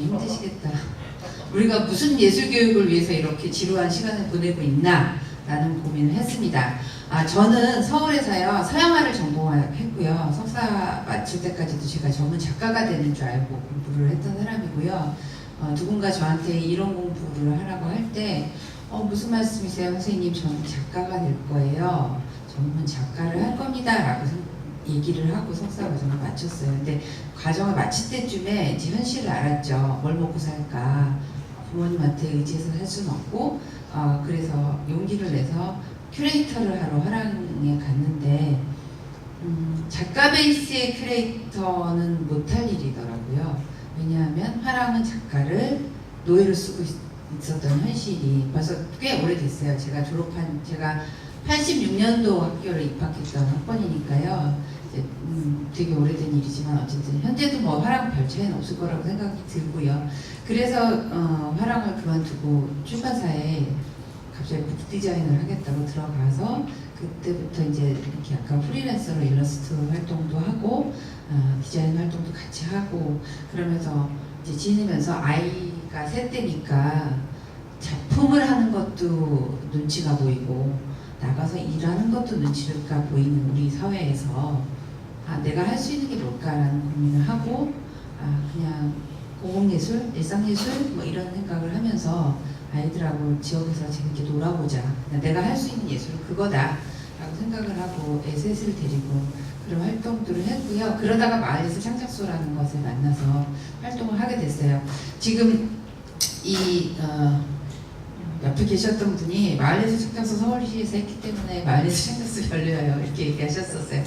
힘드시겠다. 우리가 무슨 예술 교육을 위해서 이렇게 지루한 시간을 보내고 있나 라는 고민을 했습니다. 저는 서울에서요 서양화를 전공했고요. 석사 마칠 때까지도 제가 전문 작가가 되는 줄 알고 공부를 했던 사람이고요. 누군가 저한테 이런 공부를 하라고 할 때 무슨 말씀이세요 선생님? 저는 작가가 될 거예요. 전문 작가를 할 겁니다 라고 얘기를 하고 석사 과정을 마쳤어요. 근데 과정을 마칠 때쯤에 이제 현실을 알았죠. 뭘 먹고 살까? 부모님한테 의지해서 살 수는 없고 그래서 용기를 내서 큐레이터를 하러 화랑에 갔는데 작가 베이스의 큐레이터는 못할 일이더라고요. 왜냐하면 화랑은 작가를 노예로 쓰고 있었던 현실이 벌써 꽤 오래됐어요. 제가 86년도 학교를 입학했던 학번이니까요. 이제, 되게 오래된 일이지만 어쨌든 현재도 뭐 화랑 별 차이는 없을 거라고 생각이 들고요. 그래서 화랑을 그만두고 출판사에 갑자기 북 디자인을 하겠다고 들어가서 그때부터 이제 이렇게 약간 프리랜서로 일러스트 활동도 하고 디자인 활동도 같이 하고 그러면서 이제 지내면서 아이가 셋째니까 작품을 하는 것도 눈치가 보이고 나가서 일하는 것도 눈치가 보이는 우리 사회에서 내가 할 수 있는 게 뭘까라는 고민을 하고 그냥 공공예술, 일상예술 뭐 이런 생각을 하면서 아이들하고 지역에서 재밌게 놀아보자. 내가 할 수 있는 예술은 그거다 라고 생각을 하고 에셋을 데리고 그런 활동들을 했고요. 그러다가 마을예술 창작소라는 것을 만나서 활동을 하게 됐어요. 지금 이 옆에 계셨던 분이 마을예술 창작소 서울시에서 했기 때문에 마을예술 창작소 별로예요 이렇게 얘기하셨었어요.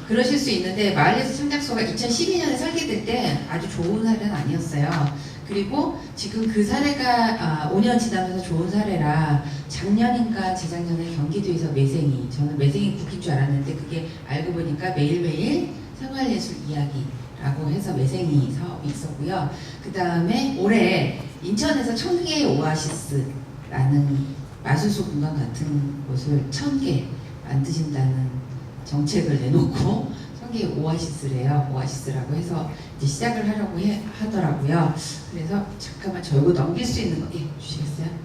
그러실 수 있는데 마을예술 창작소가 2012년에 설계될 때 아주 좋은 사례는 아니었어요. 그리고 지금 그 사례가 5년 지나면서 좋은 사례라 작년인가 재작년에 경기도에서 매생이, 저는 매생이 국인 줄 알았는데 그게 알고 보니까 매일매일 생활예술 이야기라고 해서 매생이 사업이 있었고요. 그 다음에 올해 인천에서 1000개의 오아시스라는 마술소 공간 같은 곳을 1000개 만드신다는 정책을 내놓고 1000개의 오아시스래요. 오아시스라고 해서 이제 시작을 하려고 하더라고요. 그래서 잠깐만 저 이거 넘길 수 있는 거 주시겠어요?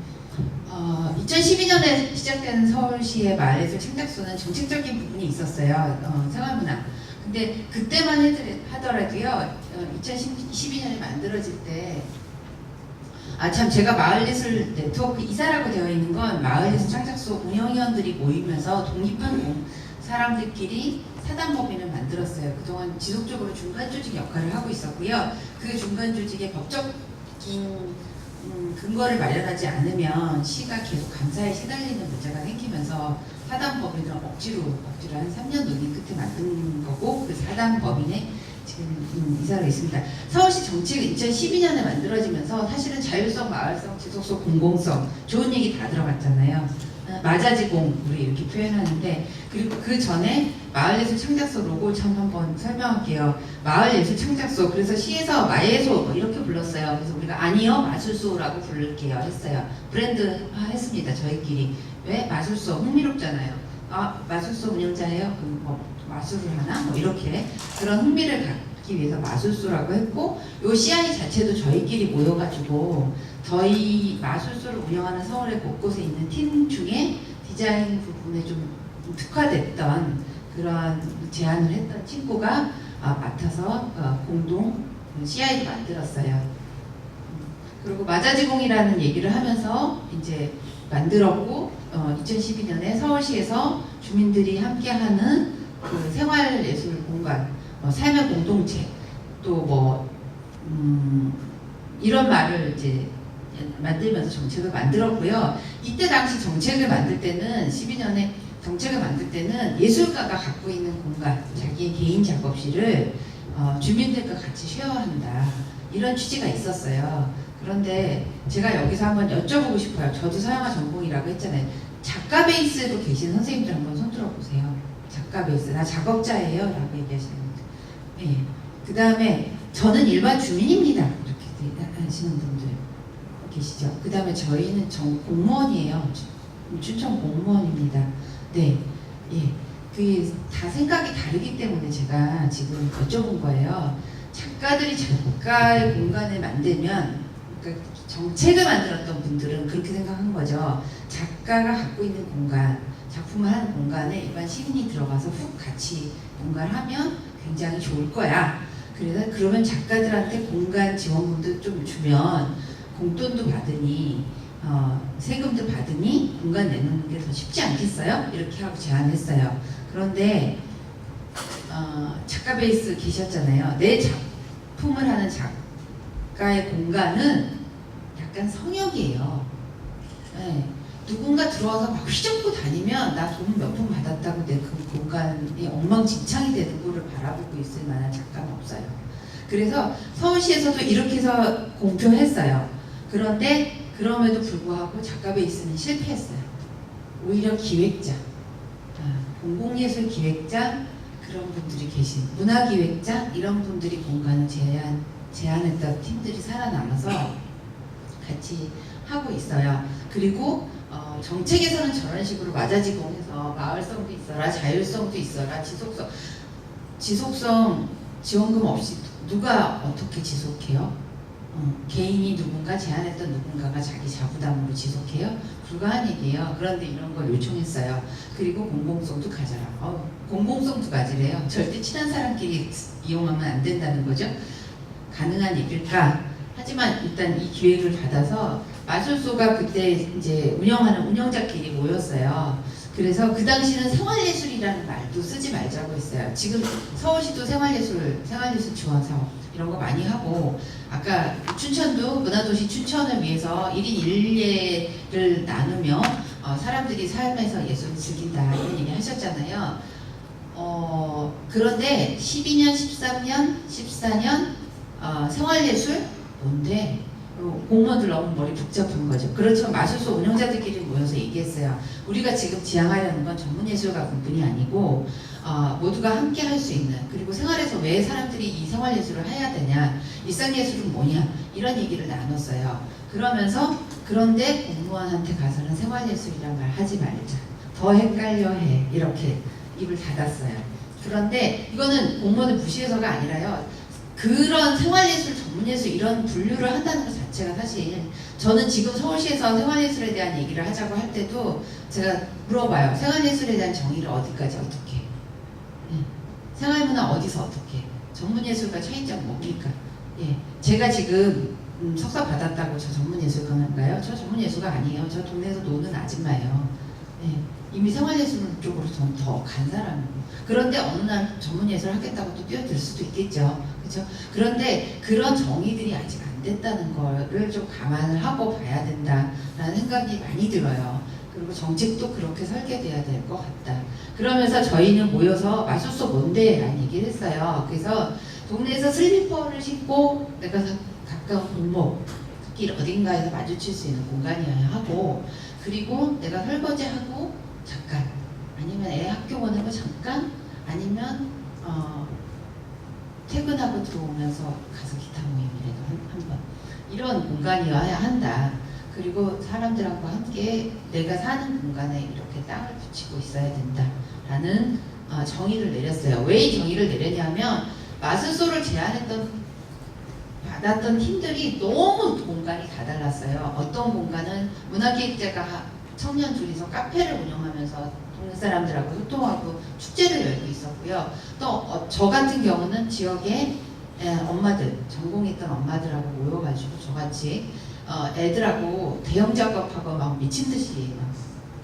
2012년에 시작된 서울시의 마을예술 창작소는 정책적인 부분이 있었어요. 생활문화. 근데 그때만 하더라도요. 2012년에 만들어질 때 참 제가 마을예술 네트워크 이사라고 되어 있는 건 마을예술 창작소 운영위원들이 모이면서 독립한 사람들끼리 사단법인을 만들었어요. 그동안 지속적으로 중간 조직 역할을 하고 있었고요. 그 중간 조직의 법적인 근거를 마련하지 않으면 시가 계속 감사에 시달리는 문제가 생기면서 사단법인을 억지로 한 3년 논의 끝에 만든 거고 그 사단법인에 지금 이사로 있습니다. 서울시 정책이 2012년에 만들어지면서 사실은 자율성, 마을성, 지속성, 공공성 좋은 얘기 다 들어갔잖아요. 마자지공 우리 이렇게 표현하는데 그리고 그 전에 마을예술 창작소 로고를 참 한번 설명할게요. 마을예술 창작소 그래서 시에서 마예소 뭐 이렇게 불렀어요. 그래서 우리가 아니요 마술소라고 부를게요 했어요. 브랜드화 했습니다. 저희끼리. 왜? 마술소 흥미롭잖아요. 마술소 운영자예요? 그럼 뭐 마술을 하나? 뭐 이렇게 그런 흥미를 갖기 위해서 마술소라고 했고 요 CI 자체도 저희끼리 모여가지고 저희 마술소를 운영하는 서울의 곳곳에 있는 팀 중에 디자인 부분에 좀 특화됐던 그런 제안을 했던 친구가 맡아서 공동 CI를 만들었어요. 그리고 마자지공이라는 얘기를 하면서 이제 만들었고 2012년에 서울시에서 주민들이 함께하는 그 생활예술 공간, 삶의 공동체, 또 이런 말을 이제 만들면서 정책을 만들었고요. 이때 당시 정책을 만들 때는 12년에 정책을 만들 때는 예술가가 갖고 있는 공간, 자기의 개인 작업실을 주민들과 같이 쉐어한다. 이런 취지가 있었어요. 그런데 제가 여기서 한번 여쭤보고 싶어요. 저도 서양화 전공이라고 했잖아요. 작가 베이스로 계신 선생님들 한번 손 들어보세요. 작가 베이스, 나 작업자예요 라고 얘기하시는 분들. 네. 그 다음에 저는 일반 주민입니다 이렇게 하시는 분들 계시죠. 그 다음에 저희는 공무원이에요. 춘천 공무원입니다. 네, 예, 그게 다 생각이 다르기 때문에 제가 지금 여쭤본 거예요. 작가들이 작가의 공간을 만들면, 그러니까 정책을 만들었던 분들은 그렇게 생각한 거죠. 작가가 갖고 있는 공간, 작품을 하는 공간에 일반 시민이 들어가서 훅 같이 뭔가를 하면 굉장히 좋을 거야. 그래서 그러면 작가들한테 공간 지원금도 좀 주면 공돈도 받으니 세금도 받으니 공간 내놓는 게 더 쉽지 않겠어요? 이렇게 하고 제안했어요. 그런데 작가 베이스 계셨잖아요. 내 작품을 하는 작가의 공간은 약간 성역이에요. 네. 누군가 들어와서 막 휘젓고 다니면 나 돈 몇 푼 받았다고 내 그 공간이 엉망진창이 되는 거를 바라보고 있을 만한 작가는 없어요. 그래서 서울시에서도 이렇게 해서 공표했어요. 그런데 그럼에도 불구하고 작가 베이스는 실패했어요. 오히려 기획자, 공공예술 기획자 그런 분들이 계신 문화기획자 이런 분들이 공간을 제안했던 팀들이 살아남아서 같이 하고 있어요. 그리고 정책에서는 저런 식으로 맞아지공해서 마을성도 있어라, 자율성도 있어라, 지속성 지원금 없이 누가 어떻게 지속해요? 개인이 누군가 제안했던 누군가가 자기 자부담으로 지속해요? 불가한 얘기예요. 그런데 이런 걸 요청했어요. 그리고 공공성도 가져라. 공공성도 가지래요. 절대 친한 사람끼리 이용하면 안 된다는 거죠. 가능한 얘기일까? 하지만 일단 이 기획을 받아서 마술소가 그때 이제 운영하는 운영자끼리 모였어요. 그래서 그 당시는 생활예술이라는 말도 쓰지 말자고 했어요. 지금 서울시도 생활예술 지원 사업 이런 거 많이 하고, 아까 춘천도 문화도시 춘천을 위해서 1인 1예를 나누며 사람들이 삶에서 예술을 즐긴다 이런 얘기 하셨잖아요. 그런데 12년, 13년, 14년 생활예술 뭔데? 공무원들 너무 머리 복잡한 거죠. 그렇죠. 마술소 운영자들끼리 모여서 얘기했어요. 우리가 지금 지향하려는 건 전문예술가뿐이 아니고 모두가 함께 할 수 있는, 그리고 생활에서 왜 사람들이 이 생활예술을 해야 되냐, 일상예술은 뭐냐 이런 얘기를 나눴어요. 그러면서 그런데 공무원한테 가서는 생활예술이란 말 하지 말자. 더 헷갈려 해. 이렇게 입을 닫았어요. 그런데 이거는 공무원을 무시해서가 아니라요. 그런 생활예술, 전문예술 이런 분류를 한다는 것 자체가 사실, 저는 지금 서울시에서 생활예술에 대한 얘기를 하자고 할 때도 제가 물어봐요. 생활예술에 대한 정의를 어디까지 어떻게 해? 생활문화 어디서 어떻게 해? 전문예술과 차이점 뭡니까? 예, 제가 지금 석사 받았다고 저 전문예술가인가요? 저 전문예술가 아니에요. 저 동네에서 노는 아줌마예요. 예, 이미 생활예술 쪽으로 저는 더 간 사람이고, 그런데 어느 날 전문예술 하겠다고 또 뛰어들 수도 있겠죠. 그렇죠? 그런데 그런 정의들이 아직 안 됐다는 거를 좀 감안을 하고 봐야 된다라는 생각이 많이 들어요. 그리고 정책도 그렇게 설계돼야 될 것 같다. 그러면서 저희는 모여서 마술소 뭔데? 라는 얘기를 했어요. 그래서 동네에서 슬리퍼를 신고 내가 가까운 골목, 길 어딘가에서 마주칠 수 있는 공간이어야 하고, 그리고 내가 설거지하고 잠깐, 아니면 애 학교 보내고 잠깐, 아니면 퇴근하고 들어오면서 가서 기타 모임이라도 한번 이런 공간이어야 한다. 그리고 사람들하고 함께 내가 사는 공간에 이렇게 땅을 붙이고 있어야 된다라는 정의를 내렸어요. 왜 이 정의를 내렸냐면, 마술소를 받았던 팀들이 너무 공간이 다 달랐어요. 어떤 공간은 문화기획자가 청년 둘이서 카페를 운영하면서 동네 사람들하고 소통하고 축제를 열고 있었고요. 또 저 같은 경우는 지역에 엄마들, 전공했던 엄마들하고 모여가지고 저같이 애들하고 대형 작업하고 막 미친 듯이 막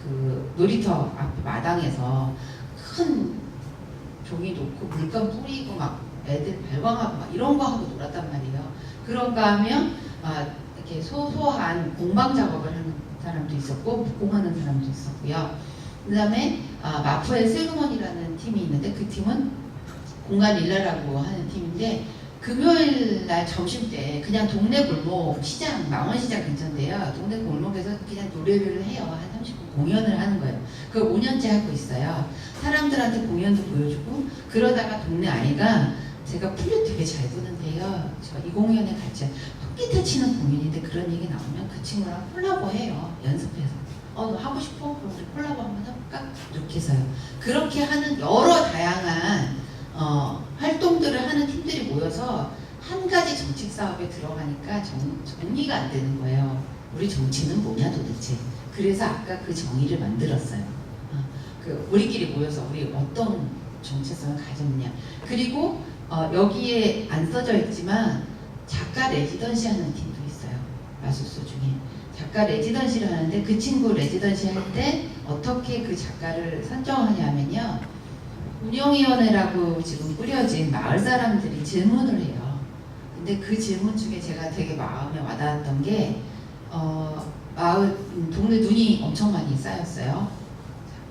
그 놀이터 앞 마당에서 큰 종이 놓고 물감 뿌리고 막 애들 발광하고 막 이런 거 하고 놀았단 말이에요. 그런가 하면 이렇게 소소한 공방 작업을 하는 사람도 있었고, 목공하는 사람도 있었고요. 그 다음에 마포의 슬그먼이라는 팀이 있는데, 그 팀은 공간 일러라고 하는 팀인데, 금요일 날 점심 때 그냥 동네 골목 시장, 망원시장 근처인데요. 동네 골목에서 그냥 노래를 해요. 한 30분 공연을 하는 거예요. 그걸 5년째 하고 있어요. 사람들한테 공연도 보여주고, 그러다가 동네 아이가, 제가 플룻 되게 잘 부는데요. 저 이 공연에 같이 통기타 치는 공연인데 그런 얘기 나오면 그 친구랑 콜라보 해요. 연습해서. 너 하고 싶어? 그럼 우리 콜라보 한번 해볼까? 이렇게 해서요. 그렇게 하는 여러 다양한 활동들을 하는 팀들이 모여서 한 가지 정책 사업에 들어가니까 정리가 안 되는 거예요. 우리 정치는 뭐냐 도대체. 그래서 아까 그 정의를 만들었어요. 우리끼리 모여서 우리 어떤 정체성을 가졌느냐. 그리고 여기에 안 써져 있지만 작가 레지던시 하는 팀도 있어요. 마술소 중에. 작가 레지던시를 하는데 그 친구 레지던시 할 때 어떻게 그 작가를 선정하냐면요. 운영위원회라고 지금 꾸려진 마을 사람들이 질문을 해요. 근데 그 질문 중에 제가 되게 마음에 와닿았던 게 마을 동네 눈이 엄청 많이 쌓였어요.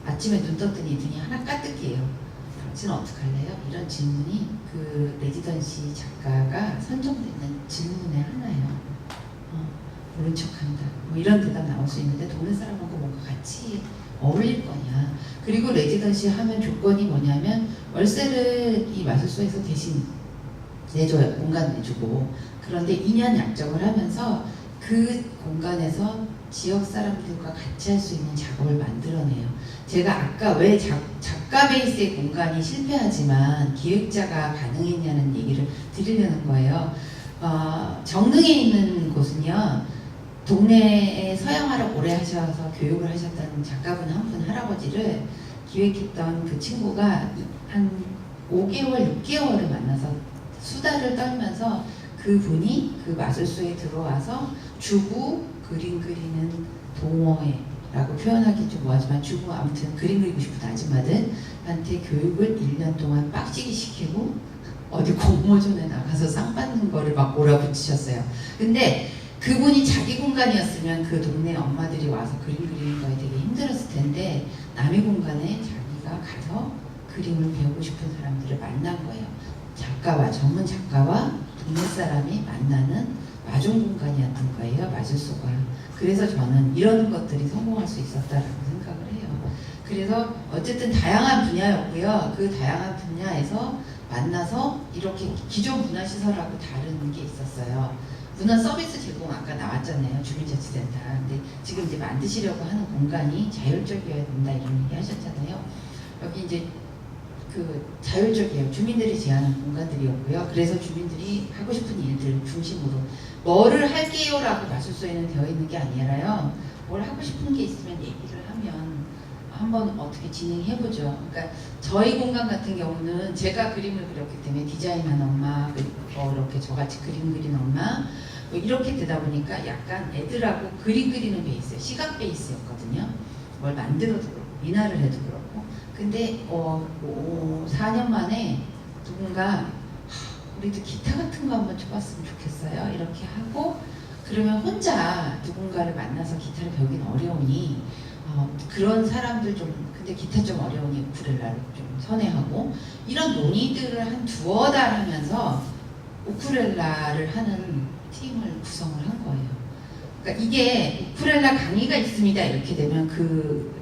아침에 눈 떴더니 눈이 하나 가득이에요. 당신은 어떡할래요? 이런 질문이 그 레지던시 작가가 선정되는 질문의 하나예요. 모른 척한다. 뭐 이런 대답 나올 수 있는데 동네 사람하고 뭔가 같이 어울릴 거냐. 그리고 레지던시 하면 조건이 뭐냐면 월세를 이 마술소에서 대신 내줘요. 공간 내주고. 그런데 2년 약정을 하면서 그 공간에서 지역 사람들과 같이 할 수 있는 작업을 만들어내요. 제가 아까 왜 작가 베이스의 공간이 실패하지만 기획자가 가능했냐는 얘기를 드리려는 거예요. 정릉에 있는 곳은요. 동네에 서양화를 오래 하셔서 교육을 하셨던 작가분 한 분 할아버지를 기획했던 그 친구가 한 5개월, 6개월을 만나서 수다를 떨면서 그분이 그 마술소에 들어와서 주부 그림 그리는 동호회라고 표현하기 좀 뭐하지만 주부 아무튼 그림 그리고 싶은 아줌마들한테 교육을 1년 동안 빡시게 시키고 어디 공모전에 나가서 상 받는 거를 막 몰아붙이셨어요. 근데 그분이 자기 공간이었으면 그 동네 엄마들이 와서 그림 그리는 거에 되게 힘들었을 텐데 남의 공간에 자기가 가서 그림을 배우고 싶은 사람들을 만난 거예요. 작가와 전문 작가와 동네 사람이 만나는 마중 공간이었던 거예요. 마술소가. 그래서 저는 이런 것들이 성공할 수 있었다라고 생각을 해요. 그래서 어쨌든 다양한 분야였고요. 그 다양한 분야에서 만나서 이렇게 기존 문화시설하고 다른 게 있었어요. 문화 서비스 제공 아까 나왔잖아요. 주민자치센터. 근데 지금 이제 만드시려고 하는 공간이 자율적이어야 된다 이런 얘기 하셨잖아요. 여기 이제 그 자율적이에요. 주민들이 제안한 공간들이었고요. 그래서 주민들이 하고 싶은 일들 중심으로 뭐를 할게요라고 마술소에는 되어 있는 게 아니라요. 뭘 하고 싶은 게 있으면 얘기를 하면 한번 어떻게 진행해보죠. 그러니까 저희 공간 같은 경우는 제가 그림을 그렸기 때문에 디자인한 엄마, 이렇게 저같이 그림 그린 엄마 뭐 이렇게 되다 보니까 약간 애들하고 그림 그리는 베이스, 시각 베이스였거든요. 뭘 만들어도 그렇고 미나를 해도 그렇고. 근데 4년 만에 누군가 우리도 기타 같은 거 한번 쳐봤으면 좋겠어요. 이렇게 하고 그러면 혼자 누군가를 만나서 기타를 배우기는 어려우니 그런 사람들 좀 근데 기타 좀 어려우니 우쿨렐라를 좀 선회하고 이런 논의들을 한 두어 달 하면서 우쿨렐라를 하는 팀을 구성을 한 거예요. 그러니까 이게 우쿨렐라 강의가 있습니다. 이렇게 되면 그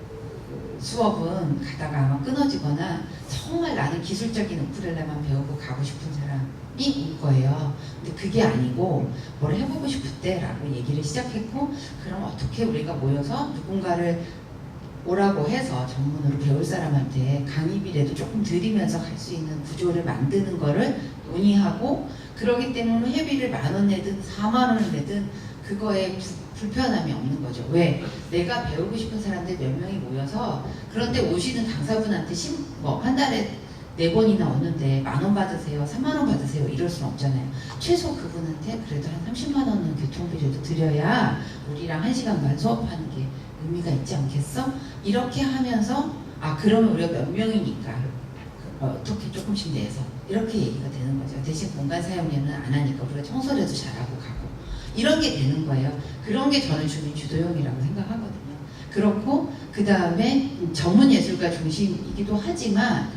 수업은 가다가 아마 끊어지거나 정말 나는 기술적인 우쿨렐라만 배우고 가고 싶은 사람이 올 거예요. 근데 그게 아니고 뭘 해보고 싶을 때라고 얘기를 시작했고 그럼 어떻게 우리가 모여서 누군가를 오라고 해서 전문으로 배울 사람한테 강의비라도 조금 드리면서 갈 수 있는 구조를 만드는 거를 논의하고 그러기 때문에 회비를 10,000원 내든 40,000원을 내든 그거에 불편함이 없는 거죠. 왜? 내가 배우고 싶은 사람들 몇 명이 모여서 그런데 오시는 강사분한테 한 달에 4번이나 오는데 10,000원 받으세요, 30,000원 받으세요 이럴 수는 없잖아요. 최소 그분한테 그래도 한 30만 원은 교통비라도 드려야 우리랑 1시간 반 수업하는 게 의미가 있지 않겠어? 이렇게 하면서 그러면 우리가 몇 명이니까 어떻게 조금씩 내서 이렇게 얘기가 되는 거죠. 대신 공간 사용료는 안 하니까 우리가 청소라도 잘하고 가고 이런 게 되는 거예요. 그런 게 저는 주민 주도형이라고 생각하거든요. 그렇고 그 다음에 전문 예술가 중심이기도 하지만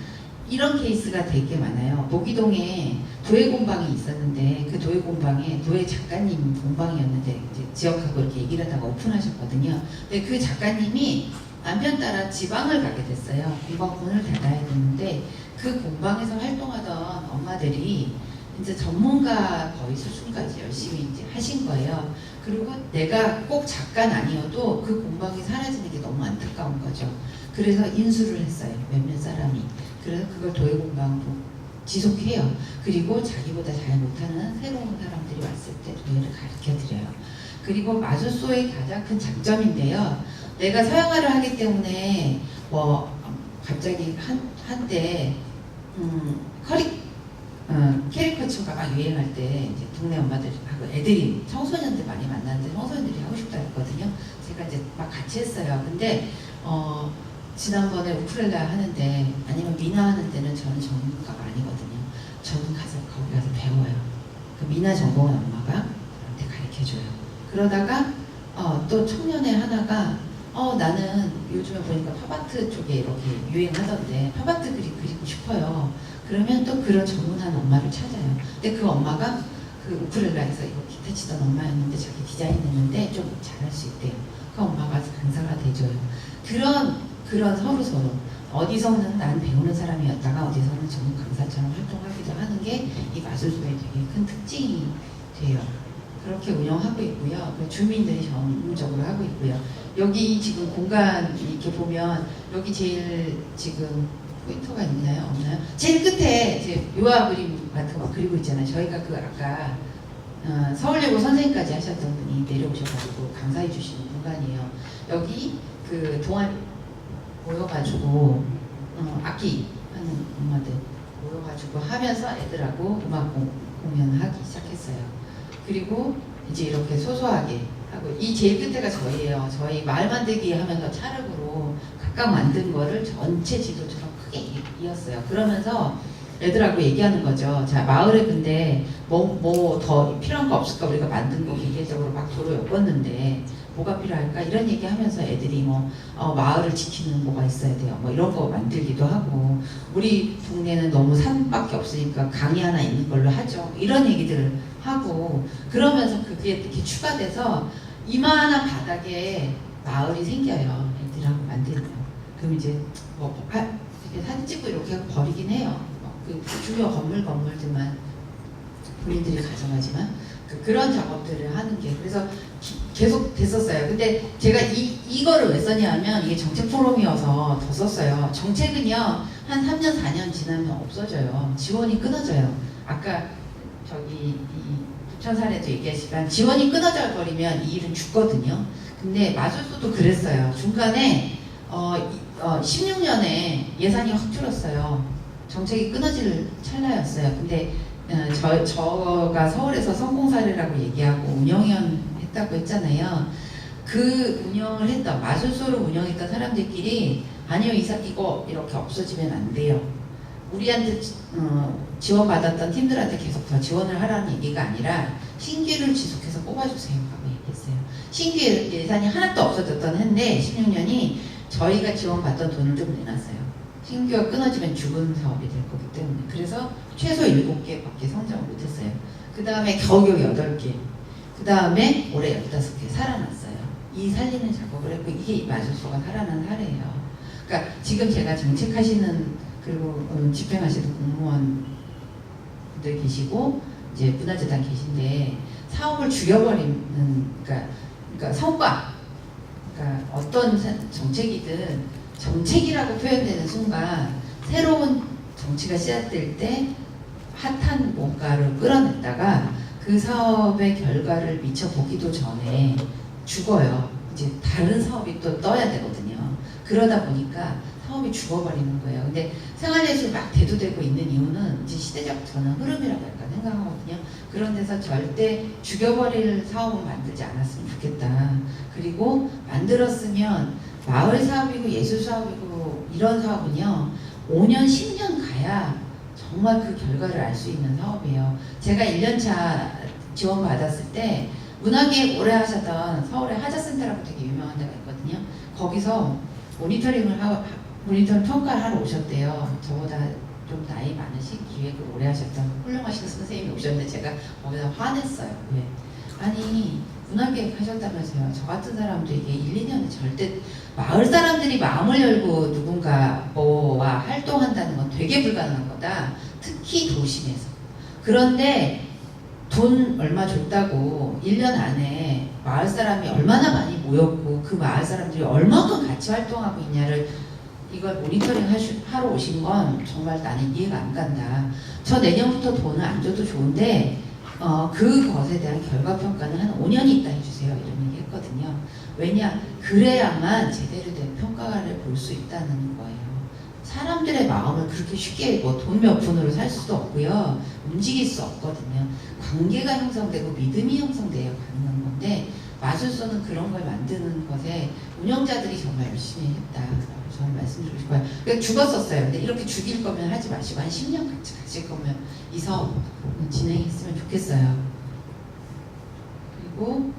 이런 케이스가 되게 많아요. 모기동에 도예 공방이 있었는데 그 도예 공방에 도예 작가님 공방이었는데 이제 지역하고 이렇게 얘기를 하다가 오픈하셨거든요. 근데 그 작가님이 남편 따라 지방을 가게 됐어요. 공방 문을 닫아야 되는데 그 공방에서 활동하던 엄마들이 이제 전문가 거의 수준까지 열심히 이제 하신 거예요. 그리고 내가 꼭 작가는 아니어도 그 공방이 사라지는 게 너무 안타까운 거죠. 그래서 인수를 했어요. 몇몇 사람이. 그래서 그걸 도예 공방으로 지속해요. 그리고 자기보다 잘 못하는 새로운 사람들이 왔을 때 노예를 가르쳐드려요. 그리고 마술소의 가장 큰 장점인데요. 내가 서양화를 하기 때문에 뭐 갑자기 한때 캐리커처가 막 유행할 때 이제 동네 엄마들하고 애들이 청소년들 많이 만나는데 청소년들이 하고 싶다 했거든요. 제가 이제 막 같이 했어요. 근데 지난번에 우쿨렐라 하는데 아니면 미나 하는 데는 저는 전문가가 아니거든요. 저는 거기 가서 배워요. 그 미나 전공한 엄마가 저한테 가르쳐줘요. 그러다가 또 청년의 하나가 나는 요즘에 보니까 팝아트 쪽에 이렇게 유행하던데 팝아트 그리고 싶어요. 그러면 또 그런 전문한 엄마를 찾아요. 근데 그 엄마가 그 우쿨렐라에서 이거 기타 치던 엄마였는데 자기 디자인했는데 좀 잘할 수 있대요. 그 엄마가 강사가 돼줘요. 그런 서로 어디서는 난 배우는 사람이었다가 어디서는 전문 강사처럼 활동하기도 하는 게 이 마술소의 되게 큰 특징이 돼요. 그렇게 운영하고 있고요. 주민들이 전문적으로 하고 있고요. 여기 지금 공간 이렇게 보면 여기 제일 지금 포인터가 있나요? 없나요? 제일 끝에 이제 유화 그림 같은 거 그리고 있잖아요. 저희가 그 아까 서울예고 선생님까지 하셨던 분이 내려오셔가지고 강사해 주시는 공간이에요. 여기 그 동아리 모여가지고 악기 하는 엄마들 모여가지고 하면서 애들하고 음악 공연을 하기 시작했어요. 그리고 이제 이렇게 소소하게 하고 이 제일 끝에가 저희예요. 저희 마을 만들기 하면서 찰흙으로 각각 만든 거를 전체 지도처럼 크게 이었어요. 그러면서 애들하고 얘기하는 거죠. 자, 마을에 근데 뭐 더 필요한 거 없을까? 우리가 만든 거 기계적으로 막 도로 엮었는데 뭐가 필요할까? 이런 얘기 하면서 애들이 마을을 지키는 뭐가 있어야 돼요. 뭐 이런 거 만들기도 하고 우리 동네는 너무 산밖에 없으니까 강이 하나 있는 걸로 하죠. 이런 얘기들을 하고 그러면서 그게 이렇게 추가돼서 이만한 바닥에 마을이 생겨요. 애들하고 만들면. 그럼 이제 이렇게 사진 찍고 이렇게 하고 버리긴 해요. 그 주요 건물들만 본인들이 가져가지만 그런 작업들을 하는 게 그래서 계속 됐었어요. 근데 제가 이거를 왜 썼냐면 이게 정책 포럼이어서 더 썼어요. 정책은요 한 3년 4년 지나면 없어져요. 지원이 끊어져요. 아까 저기 부천 사례도 얘기했지만 지원이 끊어져 버리면 이 일은 죽거든요. 근데 마술소도 그랬어요. 중간에 16년에 예산이 확 줄었어요. 정책이 끊어질 찰나였어요. 근데 저가 서울에서 성공 사례라고 얘기하고 운영위원 했다고 했잖아요. 그 운영을 했던 마술소를 운영했던 사람들끼리 아니요 이거 이렇게 없어지면 안 돼요. 우리한테 지원받았던 팀들한테 계속 더 지원을 하라는 얘기가 아니라 신규를 지속해서 뽑아주세요 라고 얘기했어요. 신규 예산이 하나도 없어졌던 해인데 16년이 저희가 지원받던 돈을 좀 내놨어요. 신규가 끊어지면 죽은 사업이 될 거기 때문에. 그래서 최소 7개밖에 성장을 못했어요. 그 다음에 겨우 8개. 그 다음에 올해 15개 살아났어요. 이 살리는 작업을 했고 이게 마술소가 살아난 사례예요. 그러니까 지금 제가 정책하시는 그리고 집행하시는 공무원들 계시고 이제 문화재단 계신데 사업을 죽여버리는 그러니까 성과 그러니까 어떤 정책이든 정책이라고 표현되는 순간 새로운 정치가 시작될 때 핫한 뭔가를 끌어냈다가 그 사업의 결과를 미쳐보기도 전에 죽어요. 이제 다른 사업이 또 떠야 되거든요. 그러다 보니까 사업이 죽어버리는 거예요. 근데 생활예술 막 대두되고 있는 이유는 이제 시대적 저는 흐름이라고 약간 생각하거든요. 그런 데서 절대 죽여버릴 사업은 만들지 않았으면 좋겠다. 그리고 만들었으면 마을 사업이고 예술 사업이고 이런 사업은요 5년 10년 가야 정말 그 결과를 알 수 있는 사업이에요. 제가 1년차 지원 받았을 때 문화계획 오래 하셨던 서울의 하자센터라고 되게 유명한 데가 있거든요. 거기서 모니터링 평가를 하러 오셨대요. 저보다 좀 나이 많으신 기획을 오래 하셨던 훌륭하신 선생님이 오셨는데 제가 거기서 화냈어요. 왜? 아니 문화계획 하셨다면서요. 저 같은 사람도 이게 1, 2년에 절대 마을 사람들이 마음을 열고 누군가 뭐와 활동한다는 건 되게 불가능한 거다. 특히 도심에서. 그런데 돈 얼마 줬다고 1년 안에 마을 사람이 얼마나 많이 모였고 그 마을 사람들이 얼마큼 같이 활동하고 있냐를 이걸 모니터링 하러 오신 건 정말 나는 이해가 안 간다. 저 내년부터 돈을 안 줘도 좋은데 그것에 대한 결과평가는 한 5년이 있다 해주세요. 이런 얘기 했거든요. 왜냐? 그래야만 제대로 된 평가를 볼 수 있다는 거예요. 사람들의 마음을 그렇게 쉽게 뭐 돈 몇 푼으로 살 수도 없고요. 움직일 수 없거든요. 관계가 형성되고 믿음이 형성돼야 가능한 건데 마술소는 그런 걸 만드는 것에 운영자들이 정말 열심히 했다라고 저는 말씀드리고 싶어요. 그러니까 죽었었어요. 근데 이렇게 죽일 거면 하지 마시고 한 10년 같이 가실 거면 이 사업 진행했으면 좋겠어요. 그리고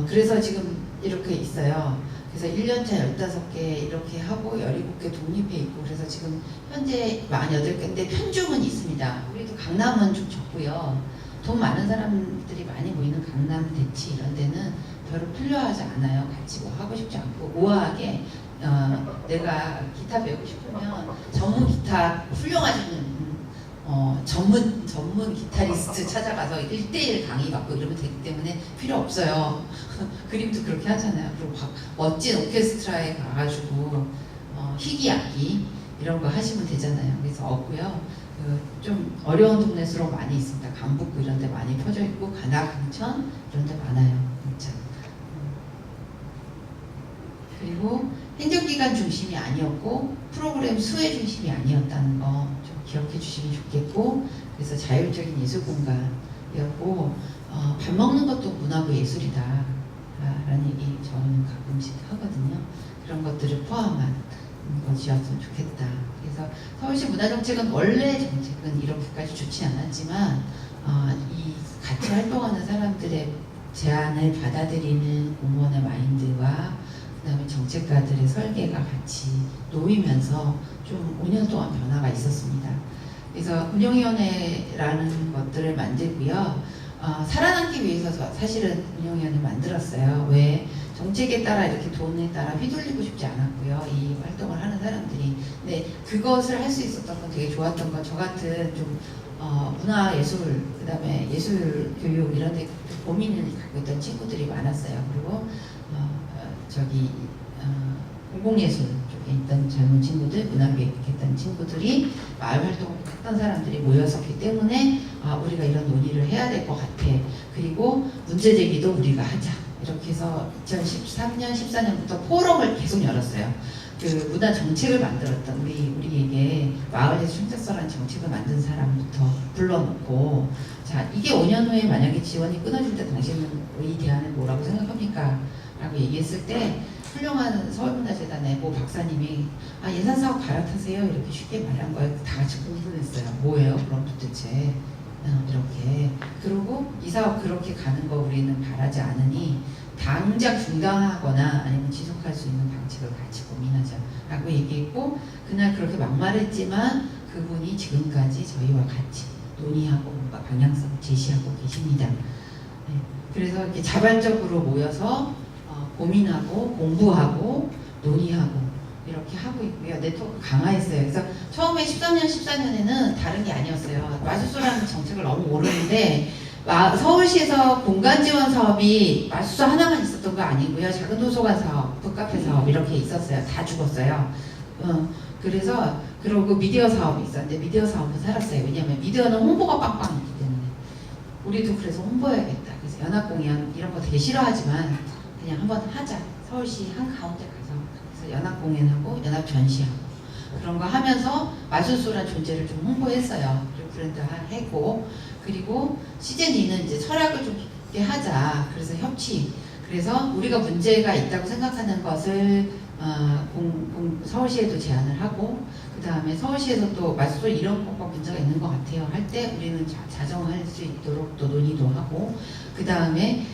그래서 지금 이렇게 있어요. 그래서 1년차 15개 이렇게 하고 17개 독립해 있고 그래서 지금 현재 48개인데 편중은 있습니다. 우리도 강남은 좀 적고요. 돈 많은 사람들이 많이 모이는 강남, 대치 이런 데는 별로 필요하지 않아요. 같이 뭐 하고 싶지 않고 우아하게 내가 기타 배우고 싶으면 전문 기타 훌륭하신 전문 기타리스트 찾아가서 1대1 강의 받고 이러면 되기 때문에 필요 없어요. 그림도 그렇게 하잖아요. 그리고 멋진 오케스트라에 가가지고 희귀악기 이런 거 하시면 되잖아요. 그래서 없고요. 좀 어려운 동네수록 많이 있습니다. 강북구 이런 데 많이 퍼져 있고 관악, 금천 이런 데 많아요. 진짜. 그리고 행정기관 중심이 아니었고 프로그램 수혜 중심이 아니었다는 거 좀 기억해 주시면 좋겠고 그래서 자율적인 예술 공간이었고 밥 먹는 것도 문화고 예술이다 라는 얘기 저는 가끔씩 하거든요. 그런 것들을 포함한 것이었으면 좋겠다. 그래서 서울시 문화정책은 원래 정책은 이렇게까지 좋지 않았지만 이 같이 활동하는 사람들의 제안을 받아들이는 공무원의 마인드와 그 다음에 정책가들의 설계가 같이 놓이면서 좀 5년 동안 변화가 있었습니다. 그래서 운영위원회라는 것들을 만들고요. 살아남기 위해서 사실은 운영위원회 만들었어요. 왜? 정책에 따라 이렇게 돈에 따라 휘둘리고 싶지 않았고요. 이 활동을 하는 사람들이. 근데 그것을 할 수 있었던 건 되게 좋았던 건 저 같은 좀 문화예술, 그 다음에 예술교육 이런 데 고민을 갖고 있던 친구들이 많았어요. 그리고 공공예술 쪽에 있던 젊은 친구들, 문화교육했던 친구들이 마을 활동을 했던 사람들이 모였었기 때문에 우리가 이런 논의를 해야 될 것 같아. 그리고 문제제기도 우리가 하자. 이렇게 해서 2013년, 14년부터 포럼을 계속 열었어요. 그 문화 정책을 만들었던 우리에게 마을에서 충작서라는 정책을 만든 사람부터 불러놓고 자 이게 5년 후에 만약에 지원이 끊어질 때 당신은 이 대안을 뭐라고 생각합니까? 라고 얘기했을 때 훌륭한 서울문화재단의 모 박사님이 예산 사업 갈아타세요 이렇게 쉽게 말한 거예요. 다 같이 공부를 했어요. 뭐예요? 그럼 도대체 이렇게 그리고 이 사업 그렇게 가는 거 우리는 바라지 않으니 당장 중단하거나 아니면 지속할 수 있는 방식을 같이 고민하자 라고 얘기했고 그날 그렇게 막말했지만 그분이 지금까지 저희와 같이 논의하고 뭔가 방향성을 제시하고 계십니다. 네. 그래서 이렇게 자발적으로 모여서 고민하고 공부하고 논의하고 이렇게 하고 있고요. 네트워크 강화했어요. 그래서 처음에 13년, 14년에는 다른 게 아니었어요. 마술소라는 정책을 너무 모르는데 서울시에서 공간 지원 사업이 마술소 하나만 있었던 거 아니고요. 작은 도서관 사업, 북카페 사업 이렇게 있었어요. 다 죽었어요. 그래서 그리고 미디어 사업이 있었는데 미디어 사업은 살았어요. 왜냐하면 미디어는 홍보가 빵빵했기 때문에 우리도 그래서 홍보해야겠다. 그래서 연합공연 이런 거 되게 싫어하지만 그냥 한번 하자. 서울시 한가운데 가서 그래서 연합공연하고 연합전시하고 그런 거 하면서 마술소란 존재를 좀 홍보했어요. 좀 브랜드 했고 그리고 시즌2는 이제 철학을 좀 깊게 하자. 그래서 협치. 그래서 우리가 문제가 있다고 생각하는 것을 서울시에도 제안을 하고 그 다음에 서울시에서 또 마술소 이런 것과 문제가 있는 것 같아요 할 때 우리는 자정할 수 있도록 또 논의도 하고 그 다음에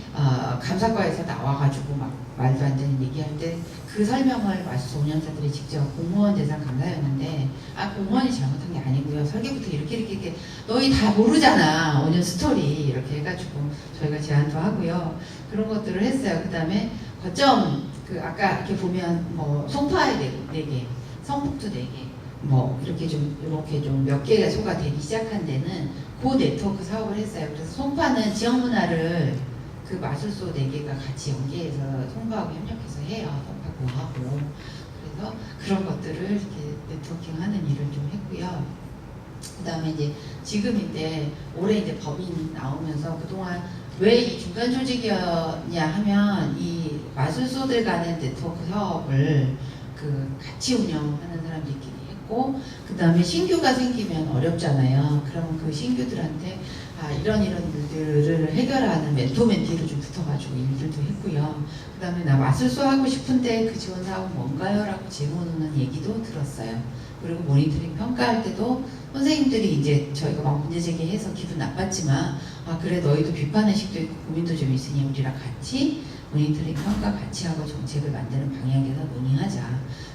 감사과에서 나와가지고 막 말도 안 되는 얘기할 때 그 설명을 마술소 운영자들이 직접 공무원 대상 감사였는데 공무원이 잘못한 게 아니고요 설계부터 이렇게 너희 다 모르잖아 5년 스토리 이렇게 해가지고 저희가 제안도 하고요 그런 것들을 했어요. 그 다음에 거점 아까 이렇게 보면 뭐 송파에 4개, 성북도 4개, 뭐 이렇게 좀 몇 개가 소가되기 시작한 데는 그 네트워크 사업을 했어요. 그래서 송파는 지역 문화를 그 마술소 4개가 같이 연계해서 송파하고 협력해서 해요. 송파구하고 그래서 그런 것들을 이렇게 네트워킹하는 일을 좀 했고요. 그 다음에 이제 지금인데 올해 이제 법인 나오면서 그동안 왜 이 중간 조직이었냐 하면 이 마술소들 간의 네트워크 사업을 그 같이 운영하는 사람들끼리 했고, 그 다음에 신규가 생기면 어렵잖아요. 그러면 그 신규들한테 이런 일들을 해결하는 멘토 멘티로 좀 붙어가지고 일들도 했고요. 그 다음에 나 마술소 하고 싶은데 그 지원 사업은 뭔가요? 라고 질문하는 얘기도 들었어요. 그리고 모니터링 평가할 때도 선생님들이 이제 저희가 막 문제 제기해서 기분 나빴지만 그래 너희도 비판 의식도 있고 고민도 좀 있으니 우리랑 같이 모니터링 평가 같이 하고 정책을 만드는 방향에서 논의하자.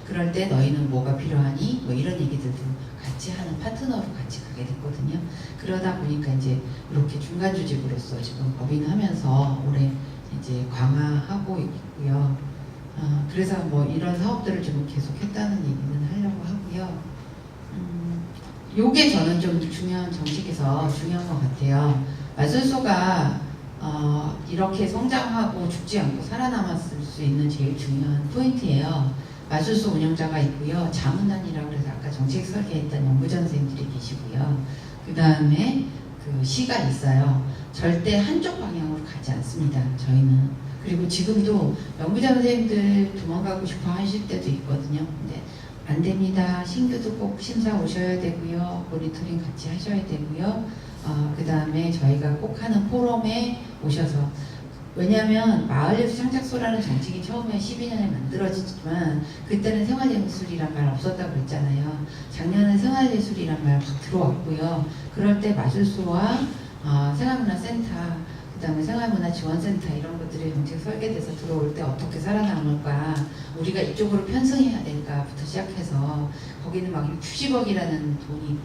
그럴 때 너희는 뭐가 필요하니? 뭐 이런 얘기들도 같이 하는 파트너로 같이 가게 됐거든요. 그러다 보니까 이제 이렇게 중간 조직으로서 지금 법인하면서 올해 이제 강화하고 있고요. 그래서 뭐 이런 사업들을 좀 계속했다는 얘기는 하려고 하고요. 요게 저는 좀 중요한 정책에서 중요한 것 같아요. 마술소가 이렇게 성장하고 죽지 않고 살아남았을 수 있는 제일 중요한 포인트예요. 마술소 운영자가 있고요. 자문단이라고 해서 아까 정책 설계했던 연구전 선생님들이 계시고요. 그 다음에 그 시가 있어요. 절대 한쪽 방향으로 가지 않습니다. 저희는. 그리고 지금도 연구전 선생님들 도망가고 싶어 하실 때도 있거든요. 근데 안 됩니다. 신규도 꼭 심사 오셔야 되고요. 모니터링 같이 하셔야 되고요. 그 다음에 저희가 꼭 하는 포럼에 오셔서, 왜냐하면 마을예술 창작소라는 정책이 처음에 12년에 만들어지지만 그때는 생활예술이란 말 없었다고 그랬잖아요. 작년에 생활예술이란 말 확 들어왔고요. 그럴 때 마술소와 생활문화센터, 그 다음에 생활문화지원센터 이런 것들이 정책 설계돼서 들어올 때 어떻게 살아남을까, 우리가 이쪽으로 편성해야 될까부터 시작해서 거기는 막 60억이라는 돈이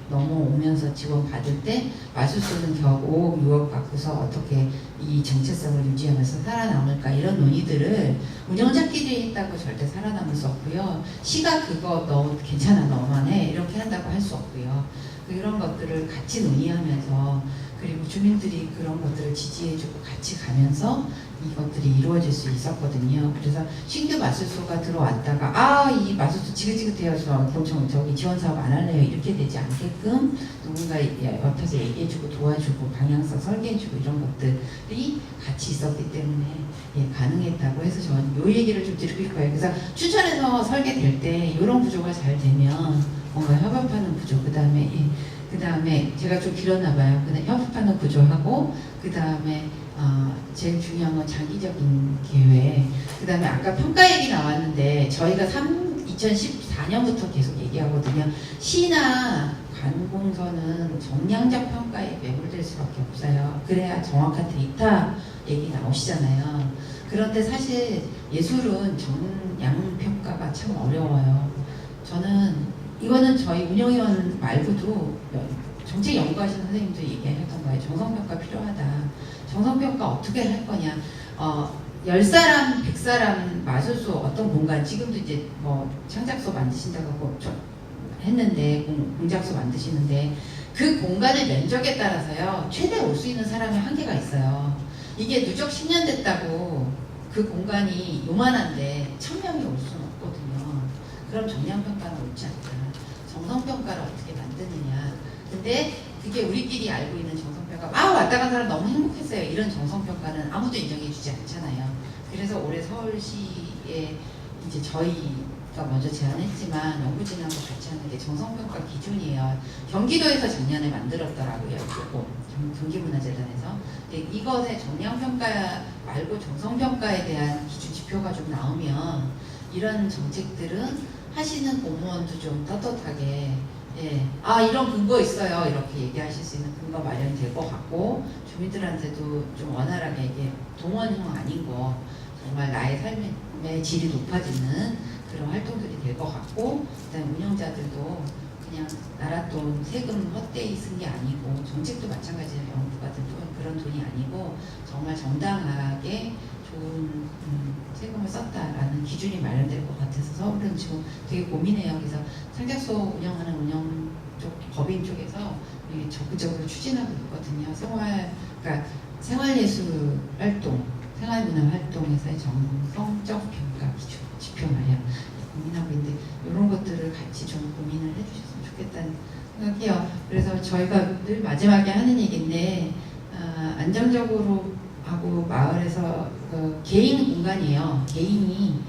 넘어오면서 지원받을 때 마술소는 겨우 6억 받고서 어떻게 이 정체성을 유지하면서 살아남을까, 이런 논의들을 운영자끼리 했다고 절대 살아남을 수 없고요. 시가 그거 너 괜찮아 너만 해 이렇게 한다고 할 수 없고요. 이런 것들을 같이 논의하면서, 그리고 주민들이 그런 것들을 지지해주고 같이 가면서 이것들이 이루어질 수 있었거든요. 그래서 신규 마술소가 들어왔다가 이 마술소 지긋지긋해요. 저기 지원 사업 안 할래요. 이렇게 되지 않게끔 누군가 옆에서 얘기해주고 도와주고 방향성 설계해주고 이런 것들이 같이 있었기 때문에 가능했다고 해서 저는 이 얘기를 좀 드리고 거예요. 그래서 추천해서 설계될 때 이런 구조가 잘 되면 뭔가 협업하는 구조, 그 다음에 제가 좀 길었나 봐요. 근데 협업하는 구조하고, 그 다음에 제일 중요한 건 장기적인 계획. 그 다음에 아까 평가 얘기 나왔는데 저희가 2014년부터 계속 얘기하거든요. 시나 관공서는 정량적 평가에 매몰될 수밖에 없어요. 그래야 정확한 데이터 얘기 나오시잖아요. 그런데 사실 예술은 정량 평가가 참 어려워요. 저는 이거는 저희 운영위원 말고도 정책 연구하시는 선생님도 얘기했던 거예요. 정성평가 필요하다. 정성평가 어떻게 할 거냐. 10사람, 100사람 마술소 어떤 공간, 지금도 이제 뭐 창작소 만드신다고 했는데, 공작소 만드시는데, 그 공간의 면적에 따라서요, 최대 올 수 있는 사람의 한계가 있어요. 이게 누적 10년 됐다고 그 공간이 요만한데 1000명이 올 수는 없거든요. 그럼 정량평가는 옳지 않다. 정성평가를 어떻게 만드느냐. 근데 그게 우리끼리 알고 있는 정성평가, 왔다 간 사람 너무 행복했어요. 이런 정성평가는 아무도 인정해주지 않잖아요. 그래서 올해 서울시에 이제 저희가 먼저 제안했지만 연구진하고 같이 하는 게 정성평가 기준이에요. 경기도에서 작년에 만들었더라고요. 경기문화재단에서. 근데 이것의 정량평가 말고 정성평가에 대한 기준 지표가 좀 나오면 이런 정책들은 하시는 공무원도 좀 떳떳하게 이런 근거 있어요. 이렇게 얘기하실 수 있는 근거 마련이 될 것 같고, 주민들한테도 좀 원활하게 이게 동원형 아닌 거, 정말 나의 삶의 질이 높아지는 그런 활동들이 될 것 같고, 그다음에 운영자들도 그냥 나라 돈 세금 헛되이 쓴 게 아니고, 정책도 마찬가지예요. 연구 같은 그런 돈이 아니고 정말 정당하게 좋은 세금을 썼다라는 기준이 마련될 것 같아서 서울은 지금 되게 고민해요. 그래서 창작소 운영하는 운영 쪽, 법인 쪽에서 적극적으로 추진하고 있거든요. 그러니까 생활예술 활동, 생활문화 활동에서의 정성적 평가 기준, 지표 마련. 고민하고 있는데 이런 것들을 같이 좀 고민을 해주셨으면 좋겠다는 생각해요. 그래서 저희가 늘 마지막에 하는 얘기인데 안정적으로 하고 마을에서 개인 공간이에요. 개인이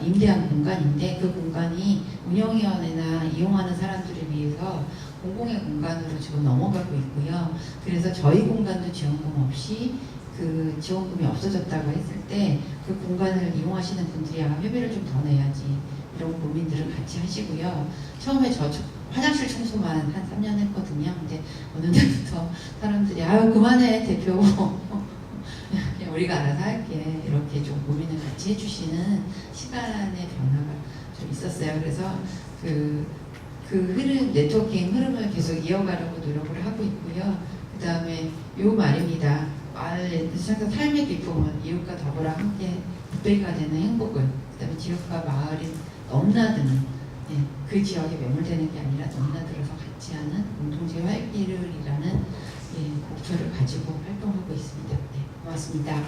임대한 공간인데 그 공간이 운영위원회나 이용하는 사람들을 위해서 공공의 공간으로 지금 넘어가고 있고요. 그래서 저희 공간도 지원금 없이 그 지원금이 없어졌다고 했을 때 그 공간을 이용하시는 분들이 회비를 좀 더 내야지 이런 고민들을 같이 하시고요. 처음에 저 화장실 청소만 한 3년 했거든요. 근데 어느 날부터 사람들이 아유 그만해 대표 그냥 우리가 알아서 할게 이렇게 좀 고민을 같이 해주시는 시간의 변화가 좀 있었어요. 그래서 그 흐름, 네트워킹 흐름을 계속 이어가려고 노력을 하고 있고요. 그 다음에 요 말입니다. 삶의 기쁨은 이웃과 더불어 함께 부패가 되는 행복을, 그 다음에 지역과 마을이 넘나드는, 그 지역에 매몰되는 게 아니라 넘나들어서 같이 하는 공동체 활기를이라는 목표를 가지고 활동하고 있습니다. 네, 고맙습니다.